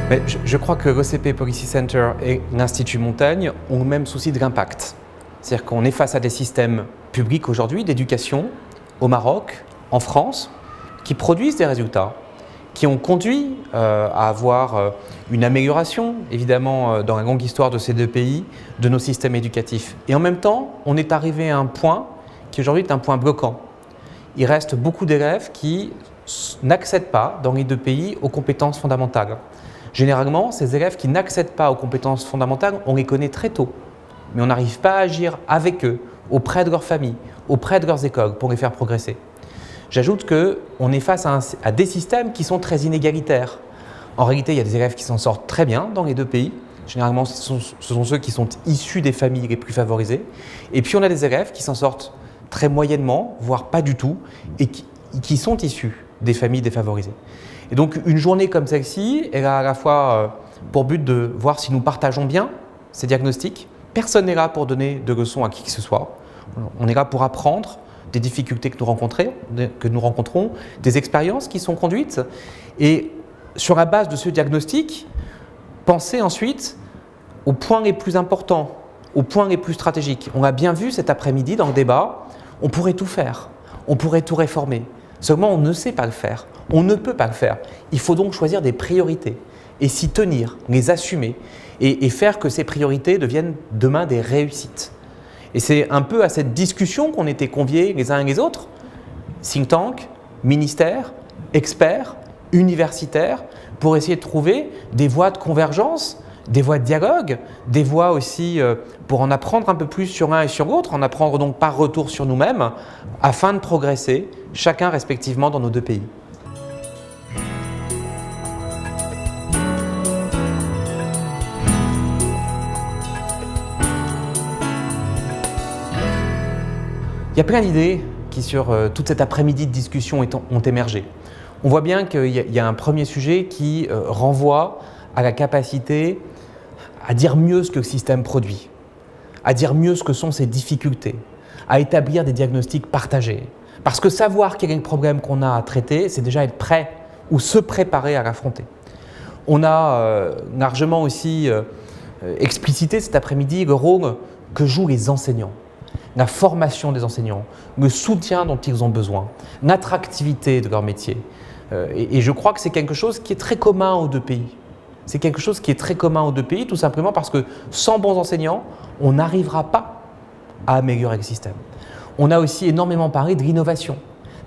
Mais je crois que l'OCP Policy Center et l'Institut Montaigne ont le même souci de l'impact. C'est-à-dire qu'on est face à des systèmes publics aujourd'hui d'éducation au Maroc, en France, qui produisent des résultats, qui ont conduit à avoir une amélioration, évidemment, dans la longue histoire de ces deux pays, de nos systèmes éducatifs. Et en même temps, on est arrivé à un point qui aujourd'hui est un point bloquant. Il reste beaucoup d'élèves qui n'accèdent pas, dans les deux pays, aux compétences fondamentales. Généralement, ces élèves qui n'accèdent pas aux compétences fondamentales, on les connaît très tôt, mais on n'arrive pas à agir avec eux, auprès de leur famille, auprès de leurs écoles, pour les faire progresser. J'ajoute qu'on est face à des systèmes qui sont très inégalitaires. En réalité, il y a des élèves qui s'en sortent très bien dans les deux pays. Généralement, ce sont ceux qui sont issus des familles les plus favorisées. Et puis, on a des élèves qui s'en sortent très moyennement, voire pas du tout, et qui sont issus des familles défavorisées. Et donc, une journée comme celle-ci, elle a à la fois pour but de voir si nous partageons bien ces diagnostics. Personne n'est là pour donner de leçons à qui que ce soit. On est là pour apprendre des difficultés que nous rencontrons, des expériences qui sont conduites. Et sur la base de ce diagnostic, penser ensuite aux points les plus importants, aux points les plus stratégiques. On l'a bien vu cet après-midi dans le débat, on pourrait tout faire, on pourrait tout réformer. Seulement, on ne sait pas le faire, on ne peut pas le faire. Il faut donc choisir des priorités et s'y tenir, les assumer et faire que ces priorités deviennent demain des réussites. Et c'est un peu à cette discussion qu'on était conviés les uns et les autres, think tank, ministères, experts, universitaires, pour essayer de trouver des voies de convergence, des voies de dialogue, des voies aussi pour en apprendre un peu plus sur l'un et sur l'autre, en apprendre donc par retour sur nous-mêmes, afin de progresser, chacun respectivement dans nos deux pays. Il y a plein d'idées qui, sur toute cet après-midi de discussion, ont émergé. On voit bien qu'il y a un premier sujet qui renvoie à la capacité à dire mieux ce que le système produit, à dire mieux ce que sont ses difficultés, à établir des diagnostics partagés. Parce que savoir quel est le problème qu'on a à traiter, c'est déjà être prêt ou se préparer à l'affronter. On a largement aussi explicité cet après-midi le rôle que jouent les enseignants. La formation des enseignants, le soutien dont ils ont besoin, l'attractivité de leur métier. Et je crois que c'est quelque chose qui est très commun aux deux pays. C'est quelque chose qui est très commun aux deux pays, tout simplement parce que sans bons enseignants, on n'arrivera pas à améliorer le système. On a aussi énormément parlé de l'innovation,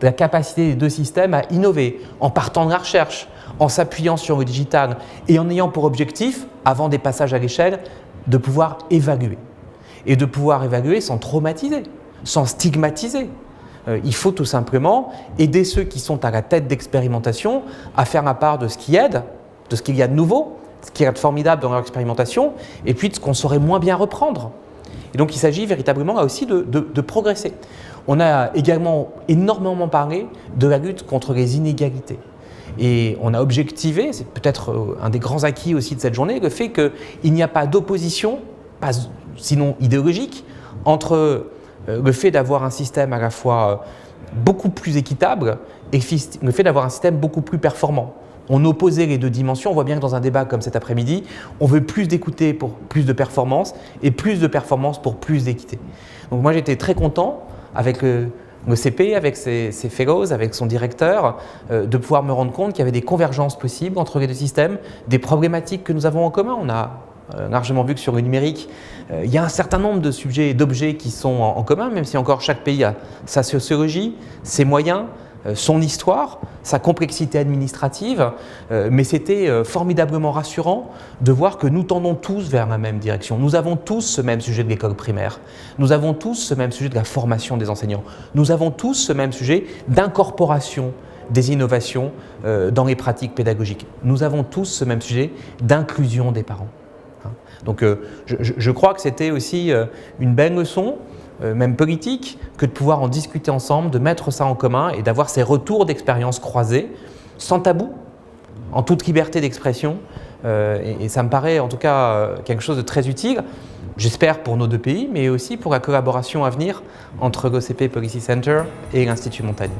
de la capacité des deux systèmes à innover, en partant de la recherche, en s'appuyant sur le digital et en ayant pour objectif, avant des passages à l'échelle, de pouvoir évaluer. Et de pouvoir évaluer sans traumatiser, sans stigmatiser. Il faut tout simplement aider ceux qui sont à la tête d'expérimentation à faire la part de ce qui aide, de ce qu'il y a de nouveau, ce qu'il y a de formidable dans leur expérimentation, et puis de ce qu'on saurait moins bien reprendre. Et donc il s'agit véritablement là aussi de progresser. On a également énormément parlé de la lutte contre les inégalités. Et on a objectivé, c'est peut-être un des grands acquis aussi de cette journée, le fait qu'il n'y a pas d'opposition, sinon idéologique, entre le fait d'avoir un système à la fois beaucoup plus équitable et le fait d'avoir un système beaucoup plus performant. On opposait les deux dimensions. On voit bien que dans un débat comme cet après-midi, on veut plus d'équité pour plus de performance et plus de performance pour plus d'équité. Donc moi j'étais très content avec le CP, avec ses fellows, avec son directeur, de pouvoir me rendre compte qu'il y avait des convergences possibles entre les deux systèmes, des problématiques que nous avons en commun. On a largement vu que sur le numérique, il y a un certain nombre de sujets et d'objets qui sont en commun, même si encore chaque pays a sa sociologie, ses moyens, son histoire, sa complexité administrative, mais c'était formidablement rassurant de voir que nous tendons tous vers la même direction. Nous avons tous ce même sujet de l'école primaire, nous avons tous ce même sujet de la formation des enseignants, nous avons tous ce même sujet d'incorporation des innovations dans les pratiques pédagogiques. Nous avons tous ce même sujet d'inclusion des parents. Donc je crois que c'était aussi une belle leçon même politique, que de pouvoir en discuter ensemble, de mettre ça en commun et d'avoir ces retours d'expériences croisées, sans tabou, en toute liberté d'expression. Et ça me paraît en tout cas quelque chose de très utile, j'espère pour nos deux pays, mais aussi pour la collaboration à venir entre GoCP Policy Center et l'Institut Montaigne.